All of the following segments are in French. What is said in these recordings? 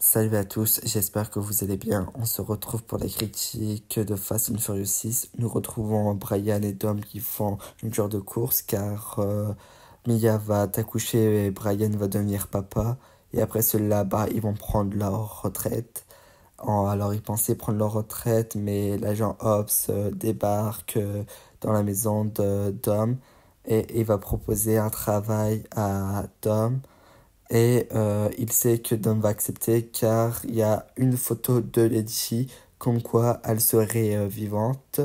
Salut à tous, j'espère que vous allez bien. On se retrouve pour la critique de Fast and Furious 6. Nous retrouvons Brian et Dom qui font une cure de course car Mia va accoucher et Brian va devenir papa. Et après cela, ils vont prendre leur retraite. Alors ils pensaient prendre leur retraite, mais l'agent Hobbs débarque dans la maison de Dom et il va proposer un travail à Dom. Et il sait que Dom va accepter car il y a une photo de Lady comme quoi elle serait vivante.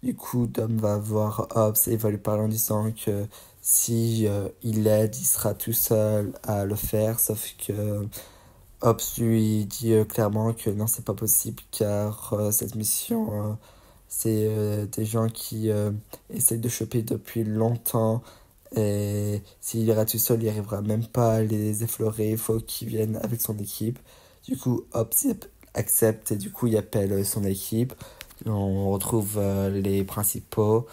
Du coup, Dom va voir Hobbs et va lui parler en disant que si il l'aide, il sera tout seul à le faire. Sauf que Hobbs lui dit clairement que non, c'est pas possible car cette mission, c'est des gens qui essayent de choper depuis longtemps. Et s'il ira tout seul, il arrivera même pas à les effleurer. Il faut qu'il vienne avec son équipe. Du coup, Hobbs accepte et du coup, il appelle son équipe. On retrouve les principaux.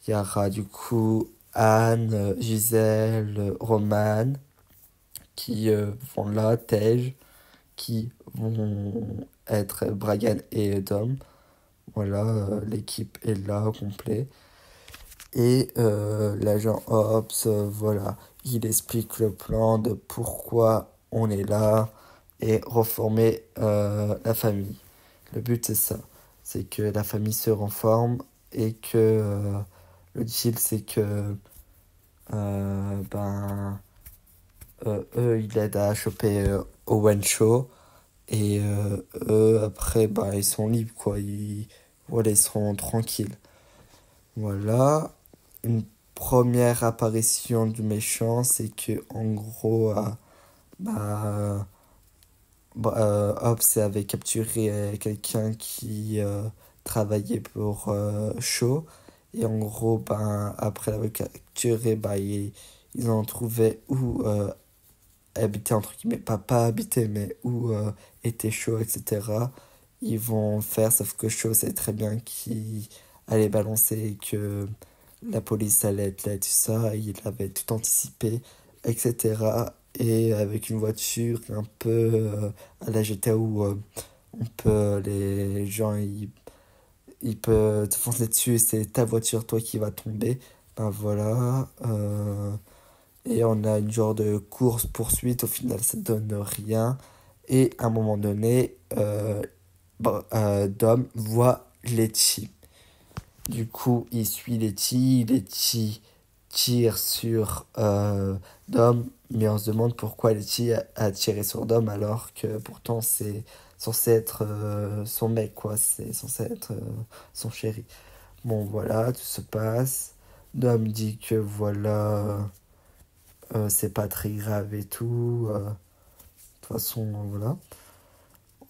Il y aura du coup Anne, Gisèle, Roman qui vont là, Tej, qui vont être Brian et Dom. Voilà, l'équipe est là au complet. Et l'agent Hobbs, voilà, il explique le plan de pourquoi on est là et reformer la famille. Le but c'est ça, c'est que la famille se renforme et que le deal c'est que eux ils aident à choper Owen Shaw et eux après ils sont libres quoi, voilà, ils seront tranquilles. Voilà, une première apparition du méchant, c'est que en gros, bah, Hobbs avait capturé quelqu'un qui travaillait pour Shaw. Et en gros, après l'avoir capturé, ils ont trouvé où habitait, entre guillemets, pas habiter, mais où était Shaw, etc. Ils vont faire, sauf que Shaw sait très bien qui allait balancer et que la police allait être là et tout ça, il avait tout anticipé, etc. Et avec une voiture un peu à la GTA où on peut, les gens, ils peuvent te foncer dessus et c'est ta voiture, toi, qui va tomber. Ben voilà. Et on a une genre de course-poursuite, au final, ça donne rien. Et à un moment donné, Dom voit Letty. Du coup, il suit Letty tire sur Dom, mais on se demande pourquoi Letty a tiré sur Dom alors que pourtant c'est censé être son mec, quoi, c'est censé être son chéri. Bon, voilà, tout se passe. Dom dit que voilà, c'est pas très grave et tout. De toute façon, voilà.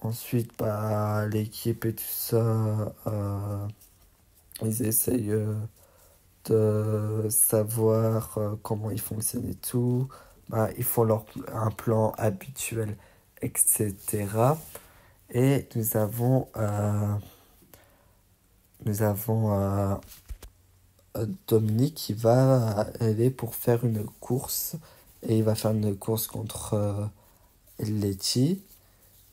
Ensuite, l'équipe et tout ça, ils essayent de savoir comment ils fonctionnent et tout. Ils font un plan habituel, etc. Et nous avons Dominique qui va aller pour faire une course. Et il va faire une course contre Letty.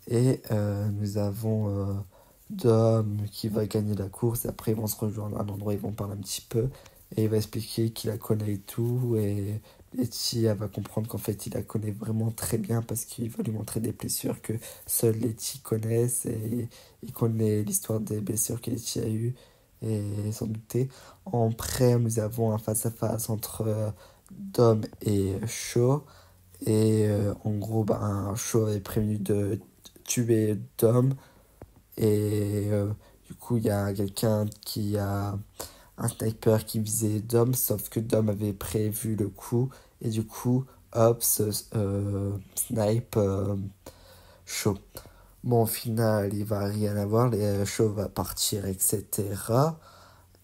Et nous avons Dom qui va gagner la course. Après, ils vont se rejoindre à un endroit, ils vont parler un petit peu. Et il va expliquer qu'il la connaît et tout. Et Letty, elle va comprendre qu'en fait, il la connaît vraiment très bien parce qu'il va lui montrer des blessures que seule Letty connaisse. Et il connaît l'histoire des blessures que Letty a eues. Et sans douter. En prêt, nous avons un face-à-face entre Dom et Shaw. Et en gros, Shaw est prévenu de tuer Dom. Et du coup, il y a quelqu'un qui a un sniper qui visait Dom, sauf que Dom avait prévu le coup. Et du coup, Hobbs snipe Shaw. Bon, au final, il va rien avoir, Shaw va partir, etc.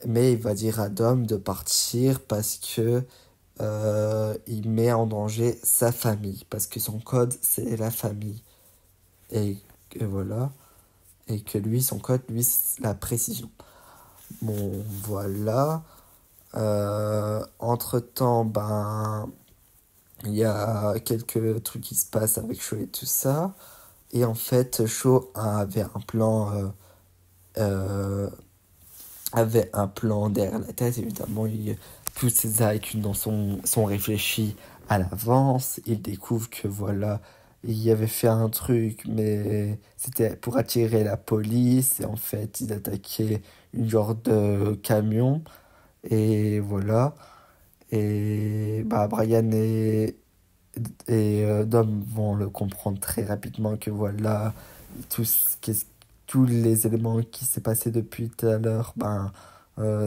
Mais il va dire à Dom de partir parce que il met en danger sa famille. Parce que son code, c'est la famille. Et voilà. Et que lui, son code, lui, c'est la précision. Bon, voilà. Entre-temps, il y a quelques trucs qui se passent avec Shaw et tout ça. Et en fait, Shaw euh, avait un plan derrière la tête. Évidemment, tous ses actes sont réfléchis à l'avance. Il découvre que voilà, il avait fait un truc, mais c'était pour attirer la police. Et en fait, il attaquait une genre de camion. Et voilà. Et bah, Brian et Dom vont le comprendre très rapidement que voilà, tout ce qu'est- tous les éléments qui s'est passé depuis tout à l'heure, ben,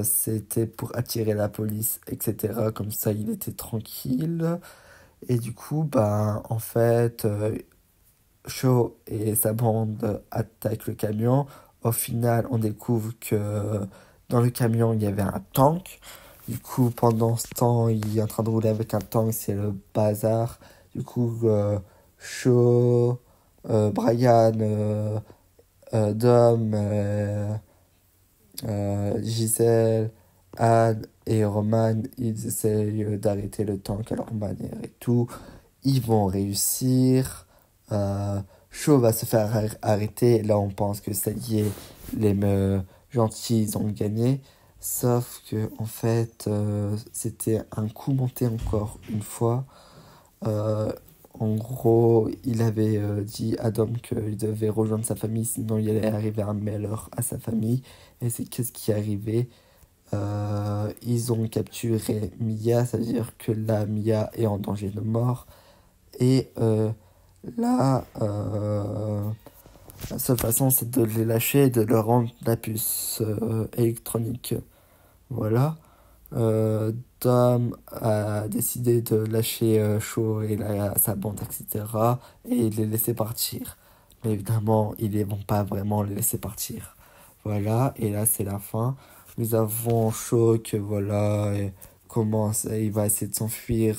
c'était pour attirer la police, etc. Comme ça, il était tranquille. Et du coup, ben, en fait, Shaw et sa bande attaquent le camion. Au final, on découvre que dans le camion, il y avait un tank. Du coup, pendant ce temps, il est en train de rouler avec un tank, c'est le bazar. Du coup, Shaw, Brian, Dom, Gisèle, Anne et Roman, ils essayent d'arrêter le tank à leur manière et tout. Ils vont réussir. Shaw va se faire arrêter. Là, on pense que ça y est, les gentils ils ont gagné. Sauf que, en fait, c'était un coup monté encore une fois. Euh, En gros, il avait dit à Dom qu'il devait rejoindre sa famille, sinon il allait arriver un malheur à sa famille. Et c'est qu'est-ce qui est arrivé? Ils ont capturé Mia, c'est-à-dire que là, Mia est en danger de mort. Et là, la seule façon, c'est de les lâcher et de leur rendre la puce électronique. Voilà. Euh, Dom a décidé de lâcher Shaw et sa bande, etc. Et les laisser partir. Mais évidemment, ils ne vont pas vraiment les laisser partir. Voilà, et là, c'est la fin. Nous avons Shaw que voilà, il va essayer de s'enfuir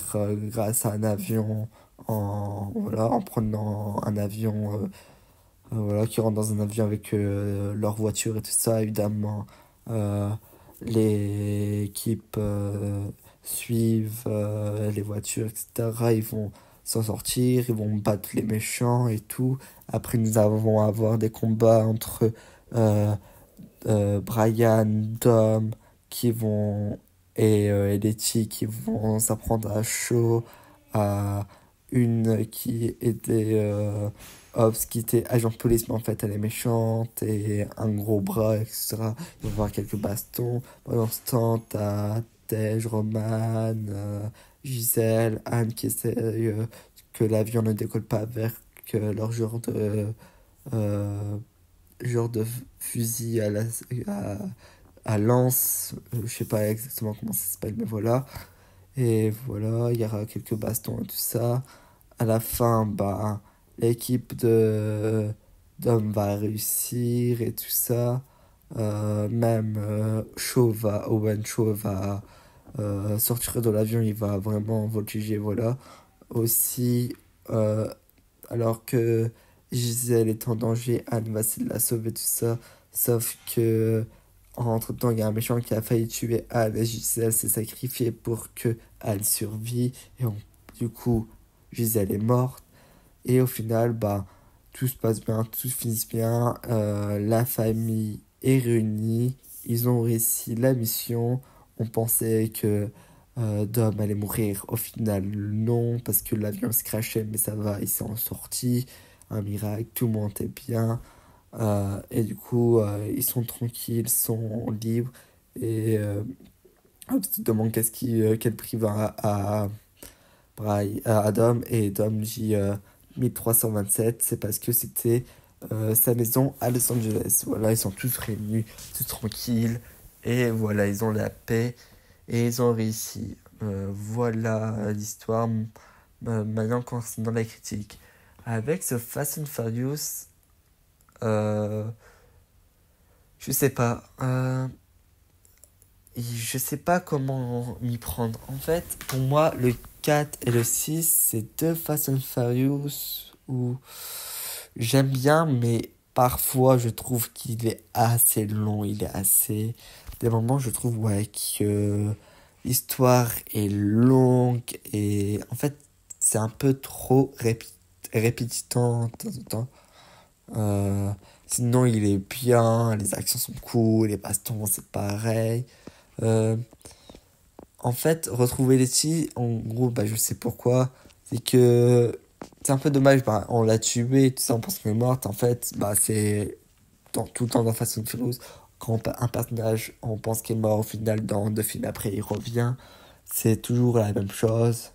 grâce à un avion voilà, en prenant un avion voilà, qui rentrent dans un avion avec leur voiture et tout ça, évidemment. Euh, L'équipe suivent les voitures, etc. Ils vont s'en sortir, ils vont battre les méchants et tout. Après, nous allons avoir des combats entre euh, Brian, Dom, qui vont et Letty qui vont s'apprendre à chaud à une qui était Hobbs qui était agent de police mais en fait elle est méchante et un gros bras etc. Il va y avoir quelques bastons. Pendant ce temps t'as Tej, Roman, Gisèle, Anne qui essaie que l'avion ne décolle pas avec leur euh, genre de fusil à, à lance, je sais pas exactement comment ça s'appelle, mais voilà. Et voilà, il y aura quelques bastons et tout ça. À la fin, bah, l'équipe de d'hommes va réussir et tout ça. Même Owen Shaw va sortir de l'avion, il va vraiment voltiger, voilà. Aussi, euh, alors que Gisèle est en danger, Anne va essayer de la sauver, tout ça. Sauf que, entre-temps, il y a un méchant qui a failli tuer Anne et Gisèle s'est sacrifiée pour que Anne survit. Du coup, Gisèle est morte. Et au final, bah, tout se passe bien, tout finit bien. La famille est réunie. Ils ont réussi la mission. On pensait que Dom allait mourir. Au final, non, parce que l'avion se crashait, mais ça va, ils s'en sortis. Un miracle, tout le monde est bien. Et du coup, ils sont tranquilles, sont libres. Et hop, tu te demandes quel prix va à Dom. Et Dom dit 1327, c'est parce que c'était sa maison à Los Angeles. Voilà, ils sont tous réunis, tous tranquilles. Et voilà, ils ont la paix et ils ont réussi. Voilà l'histoire. Maintenant, concernant la critique. Avec ce Fast and Furious, euh, je sais pas. Je sais pas comment m'y prendre. En fait, pour moi, le 4 et le 6 c'est deux Fast and Furious où j'aime bien, mais parfois je trouve qu'il est assez long, il est assez... Des moments, je trouve, ouais, que l'histoire est longue et en fait, c'est un peu trop répétitant de temps en temps. Euh, Sinon, il est bien, les actions sont cool, les bastons, c'est pareil. Euh, En fait, retrouver Letty, en gros, bah, je sais pourquoi. C'est que c'est un peu dommage, bah, on l'a tué, tout ça, on pense qu'elle est morte. En fait, bah, c'est tout le temps dans Fast and Furious. Un personnage, on pense qu'il est mort, au final, dans 2 films après, il revient. C'est toujours la même chose.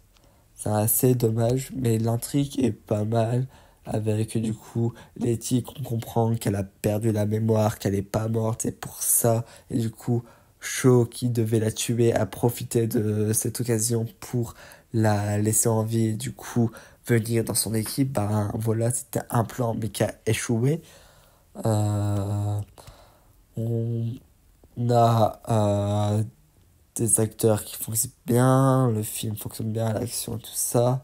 C'est assez dommage, mais l'intrigue est pas mal. Avec du coup Letty qu'on comprend qu'elle a perdu la mémoire, qu'elle est pas morte, c'est pour ça. Et du coup, Shaw qui devait la tuer a profité de cette occasion pour la laisser en vie et du coup venir dans son équipe. Ben voilà, c'était un plan mais qui a échoué. Euh, on a des acteurs qui fonctionnent bien, le film fonctionne bien, l'action, tout ça.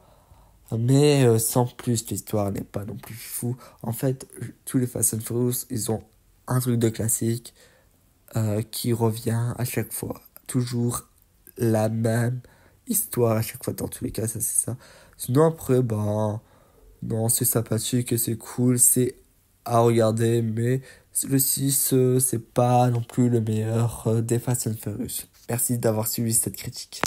Mais sans plus, l'histoire n'est pas non plus fou. En fait, tous les Fast and Furious, ils ont un truc de classique qui revient à chaque fois. Toujours la même histoire à chaque fois, dans tous les cas, ça c'est ça. Sinon après, ben, non, c'est sympathique et c'est cool, c'est à regarder, mais le 6 c'est pas non plus le meilleur des Fast and Furious. Merci d'avoir suivi cette critique.